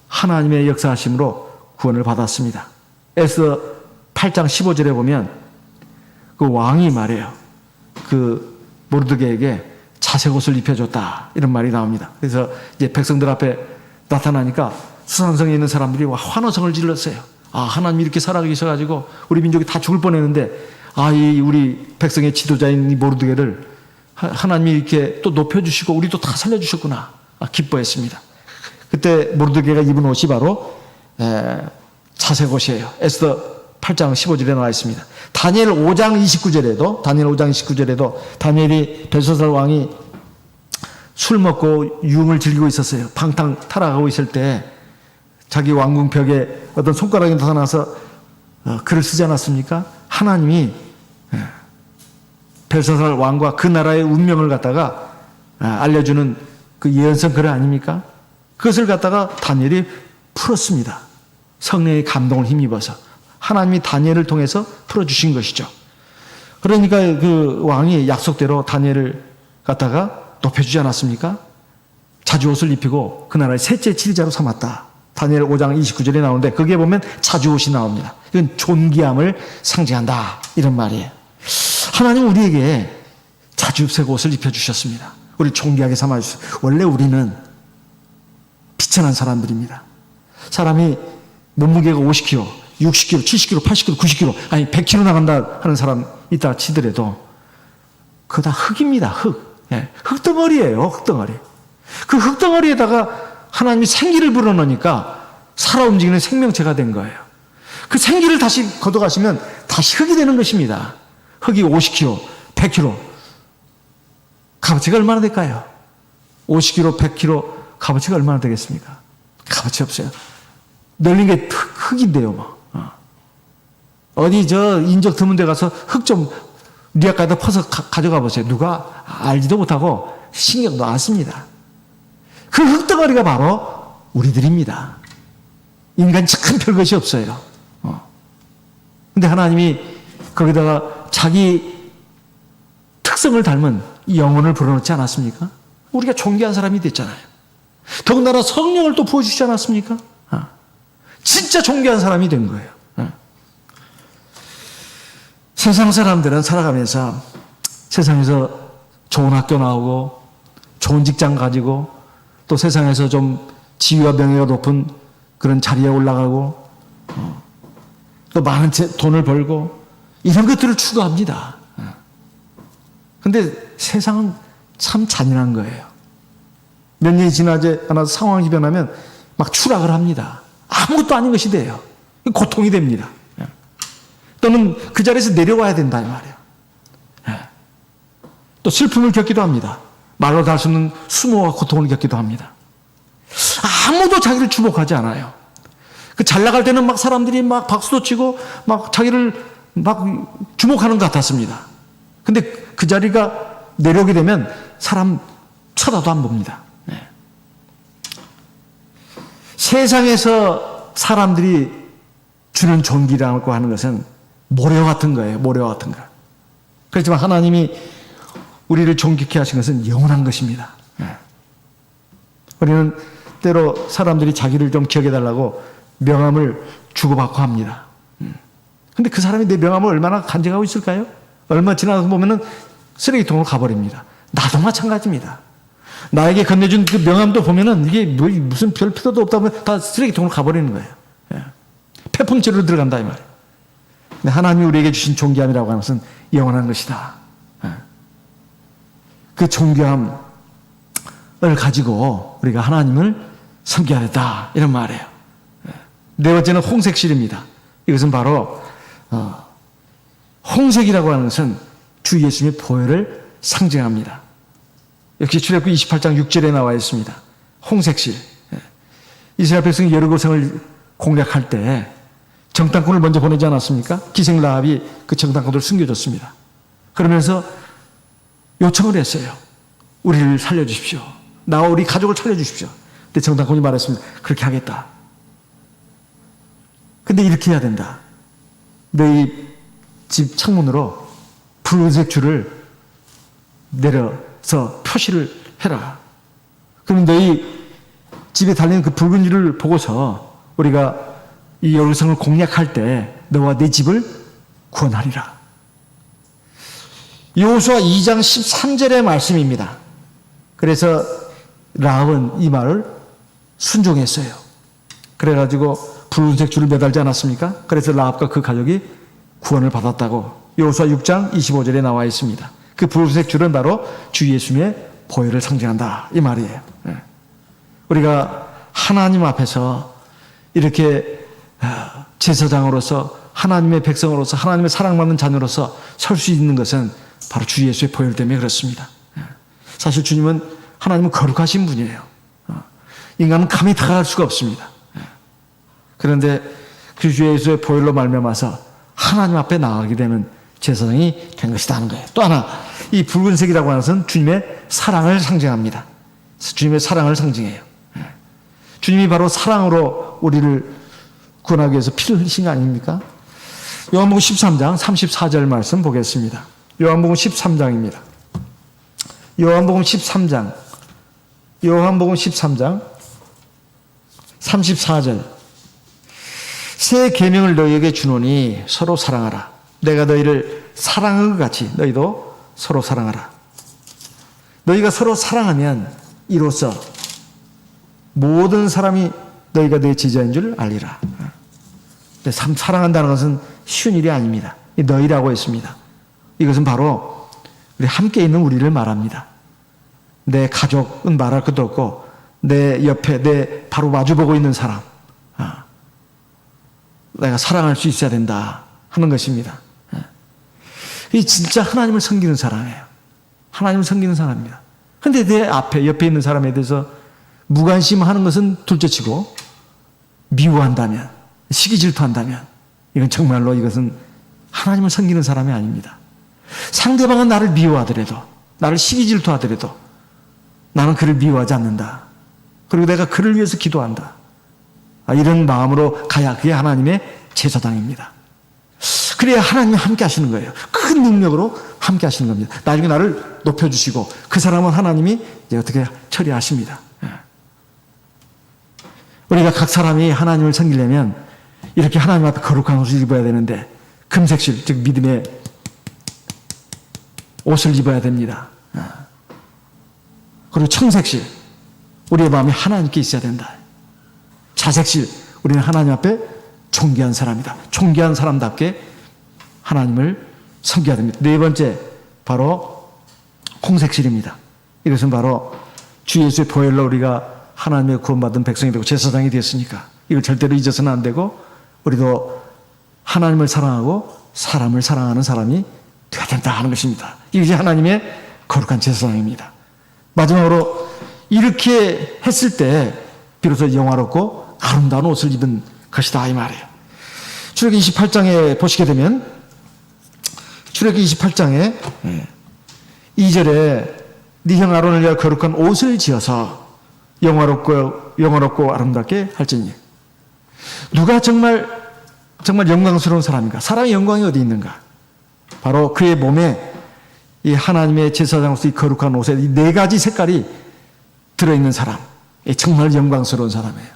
하나님의 역사하심으로 구원을 받았습니다. 에스더 8장 15절에 보면 그 왕이 말해요. 그 모르드게에게 자색옷을 입혀줬다. 이런 말이 나옵니다. 그래서 이제 백성들 앞에 나타나니까 수산성에 있는 사람들이 환호성을 질렀어요. 아, 하나님이 이렇게 살아계셔가지고 우리 민족이 다 죽을 뻔했는데 이 우리 백성의 지도자인 이 모르드게를 하나님이 이렇게 또 높여주시고 우리도 다 살려주셨구나. 기뻐했습니다. 그때 모르드게가 입은 옷이 바로 자색옷이에요. 에스더 8장 15절에 나와 있습니다. 다니엘 5장 29절에도 다니엘이 벨사살 왕이 술 먹고 유흥을 즐기고 있었어요. 탕탕 타락하고 있을 때 자기 왕궁 벽에 어떤 손가락이 나타나서 글을 쓰지 않았습니까? 하나님이 벨사살 왕과 그 나라의 운명을 갖다가 알려주는 그 예언성 글 아닙니까? 그것을 갖다가 다니엘이 풀었습니다. 성령의 감동을 힘입어서 하나님이 다니엘을 통해서 풀어주신 것이죠. 그러니까 그 왕이 약속대로 다니엘을 갖다가 높여주지 않았습니까? 자주옷을 입히고 그 나라의 셋째 지휘자로 삼았다. 다니엘 5장 29절에 나오는데 거기에 보면 자주옷이 나옵니다. 이건 존귀함을 상징한다. 이런 말이에요. 하나님 우리에게 자주색 옷을 입혀주셨습니다. 우리 존귀하게 삼아주셨어요. 원래 우리는 비천한 사람들입니다. 사람이 몸무게가 50kg, 60kg, 70kg, 80kg, 90kg, 아니 100kg 나간다 하는 사람 있다 치더라도 그거 다 흙입니다. 흙. 예, 흙덩어리예요. 흙덩어리. 그 흙덩어리에다가 하나님이 생기를 불어넣으니까 살아 움직이는 생명체가 된 거예요. 그 생기를 다시 걷어가시면 다시 흙이 되는 것입니다. 흙이 50kg, 100kg. 값어치가 얼마나 될까요? 50kg, 100kg 값어치가 얼마나 되겠습니까? 값어치 없어요. 널린 게 흙인데요, 뭐. 어디 저 인적 드문 데 가서 흙 좀 리아까지 퍼서 가져가 보세요. 누가 알지도 못하고 신경도 안 씁니다. 그 흙덩어리가 바로 우리들입니다. 인간 참 별것이 없어요. 근데 하나님이 거기다가 자기 특성을 닮은 영혼을 불어넣지 않았습니까? 우리가 존귀한 사람이 됐잖아요. 더군다나 성령을 또 부어주시지 않았습니까? 진짜 존귀한 사람이 된 거예요. 세상 사람들은 살아가면서 세상에서 좋은 학교 나오고 좋은 직장 가지고 또 세상에서 좀 지위와 명예가 높은 그런 자리에 올라가고 또 많은 돈을 벌고 이런 것들을 추구합니다. 근데 세상은 참 잔인한 거예요. 몇 년이 지나지 않아서 상황이 변하면 막 추락을 합니다. 아무것도 아닌 것이 돼요. 고통이 됩니다. 또는 그 자리에서 내려와야 된다 이 말이에요. 또 슬픔을 겪기도 합니다. 말로 다 할 수 없는 수모와 고통을 겪기도 합니다. 아무도 자기를 주목하지 않아요. 그 잘 나갈 때는 막 사람들이 막 박수도 치고 막 자기를 막 주목하는 것 같았습니다. 근데 그 자리가 내려오게 되면 사람 쳐다도 안 봅니다. 세상에서 사람들이 주는 존귀라고 하는 것은 모래와 같은 거예요. 모래와 같은 거. 그렇지만 하나님이 우리를 존귀케 하신 것은 영원한 것입니다. 우리는 때로 사람들이 자기를 좀 기억해달라고 명함을 주고받고 합니다. 근데 그 사람이 내 명함을 얼마나 간직하고 있을까요? 얼마 지나서 보면은 쓰레기통으로 가버립니다. 나도 마찬가지입니다. 나에게 건네준 그 명함도 보면은 이게 뭐 무슨 별 필요도 없다면 다 쓰레기통으로 가버리는 거예요. 예. 폐품죄로 들어간다 이 말이에요. 근데 하나님이 우리에게 주신 존귀함이라고 하는 것은 영원한 것이다. 예. 그 존귀함을 가지고 우리가 하나님을 섬겨야 된다 이런 말이에요. 예. 네 번째는 홍색실입니다. 이것은 바로 홍색이라고 하는 것은 주 예수님의 보혈을 상징합니다. 역시 출애굽기 28장 6절에 나와 있습니다. 홍색실. 이스라엘 백성이 여리고성을 공략할 때 정탐꾼을 먼저 보내지 않았습니까? 기생 라합이 그 정탐꾼을 숨겨줬습니다. 그러면서 요청을 했어요. 우리를 살려주십시오. 나와 우리 가족을 살려주십시오. 근데 정탐꾼이 말했습니다. 그렇게 하겠다. 근데 이렇게 해야 된다. 너희 집 창문으로 붉은색 줄을 내려서 표시를 해라. 그럼 너희 집에 달리는 그 붉은 줄을 보고서 우리가 이 여리고성을 공략할 때 너와 내 집을 구원하리라. 여호수아 2장 13절의 말씀입니다. 그래서 라합은 이 말을 순종했어요. 그래가지고 붉은색 줄을 매달지 않았습니까? 그래서 라합과 그 가족이 구원을 받았다고 여호수아 6장 25절에 나와 있습니다. 그 붉은색 줄은 바로 주 예수님의 보혈을 상징한다 이 말이에요. 우리가 하나님 앞에서 이렇게 제사장으로서 하나님의 백성으로서 하나님의 사랑받는 자녀로서 설 수 있는 것은 바로 주 예수의 보혈 때문에 그렇습니다. 사실 주님은 하나님은 거룩하신 분이에요. 인간은 감히 다가갈 수가 없습니다. 그런데 그 주 예수의 보혈로 말미암아서 하나님 앞에 나가게 되는 제사장이 된 것이다 하는 거예요. 또 하나 이 붉은색이라고 하는 것은 주님의 사랑을 상징합니다. 주님의 사랑을 상징해요. 주님이 바로 사랑으로 우리를 구원하기 위해서 피를 흘리신 거 아닙니까? 요한복음 13장 34절 말씀 보겠습니다. 요한복음 13장입니다. 요한복음 13장 34절 새 계명을 너희에게 주노니 서로 사랑하라. 내가 너희를 사랑한 것 같이 너희도 서로 사랑하라. 너희가 서로 사랑하면 이로써 모든 사람이 너희가 내 제자인 줄 알리라. 사랑한다는 것은 쉬운 일이 아닙니다. 너희라고 했습니다. 이것은 바로 우리 함께 있는 우리를 말합니다. 내 가족은 말할 것도 없고 내 옆에 내 바로 마주보고 있는 사람 내가 사랑할 수 있어야 된다 하는 것입니다. 이 진짜 하나님을 섬기는 사람이에요. 하나님을 섬기는 사람입니다. 그런데 내 앞에 옆에 있는 사람에 대해서 무관심하는 것은 둘째치고 미워한다면 시기 질투한다면 이건 정말로 이것은 하나님을 섬기는 사람이 아닙니다. 상대방은 나를 미워하더라도 나를 시기 질투하더라도 나는 그를 미워하지 않는다. 그리고 내가 그를 위해서 기도한다. 이런 마음으로 가야 그게 하나님의 제사장입니다. 그래야 하나님이 함께 하시는 거예요. 큰 능력으로 함께 하시는 겁니다. 나중에 나를 높여주시고 그 사람은 하나님이 이제 어떻게 처리하십니다. 우리가 각 사람이 하나님을 섬기려면 이렇게 하나님 앞에 거룩한 옷을 입어야 되는데 금색실 즉 믿음의 옷을 입어야 됩니다. 그리고 청색실 우리의 마음이 하나님께 있어야 된다. 자색실 우리는 하나님 앞에 존귀한 사람이다. 존귀한 사람답게 하나님을 섬겨야 됩니다. 네 번째 바로 홍색실입니다. 이것은 바로 주 예수의 보혈로 우리가 하나님의 구원받은 백성이 되고 제사장이 되었으니까 이걸 절대로 잊어서는 안 되고 우리도 하나님을 사랑하고 사람을 사랑하는 사람이 되어야 된다 하는 것입니다. 이것이 하나님의 거룩한 제사장입니다. 마지막으로 이렇게 했을 때 비로소 영화롭고 아름다운 옷을 입은 것이다 이 말이에요. 출애굽기 28장에 보시게 되면 출애굽기 28장에 2절에 네 형 아론을 위하여 거룩한 옷을 지어서 영화롭고 아름답게 할지니. 누가 정말 영광스러운 사람인가? 사람의 영광이 어디 있는가? 바로 그의 몸에 이 하나님의 제사장으로서 이 거룩한 옷에 이 네 가지 색깔이 들어있는 사람. 정말 영광스러운 사람이에요.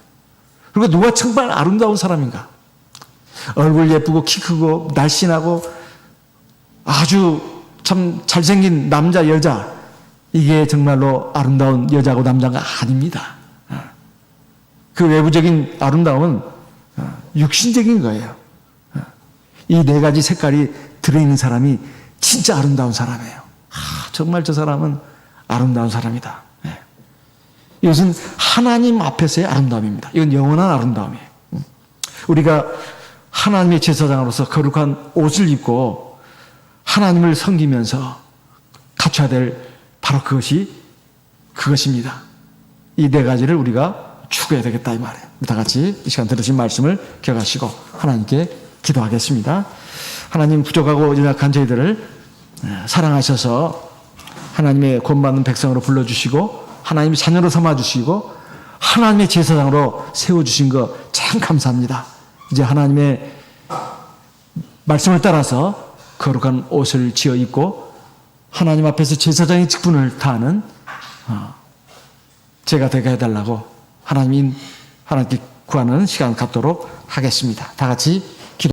그리고 누가 정말 아름다운 사람인가? 얼굴 예쁘고 키 크고 날씬하고 아주 참 잘생긴 남자, 여자, 이게 정말로 아름다운 여자고 남자가 아닙니다. 그 외부적인 아름다움은 육신적인 거예요. 이 네 가지 색깔이 들어있는 사람이 진짜 아름다운 사람이에요. 정말 저 사람은 아름다운 사람이다. 이것은 하나님 앞에서의 아름다움입니다. 이건 영원한 아름다움이에요. 우리가 하나님의 제사장으로서 거룩한 옷을 입고 하나님을 섬기면서 갖춰야 될 바로 그것입니다. 이 네 가지를 우리가 추구해야 되겠다 이 말이에요. 다 같이 이 시간 들으신 말씀을 기억하시고 하나님께 기도하겠습니다. 하나님, 부족하고 연약한 저희들을 사랑하셔서 하나님의 구원받는 백성으로 불러주시고 하나님의 자녀로 삼아주시고 하나님의 제사장으로 세워주신 거 참 감사합니다. 이제 하나님의 말씀을 따라서 거룩한 옷을 지어 입고 하나님 앞에서 제사장의 직분을 다하는 제가 되게 해달라고 하나님께 구하는 시간 갖도록 하겠습니다. 다 같이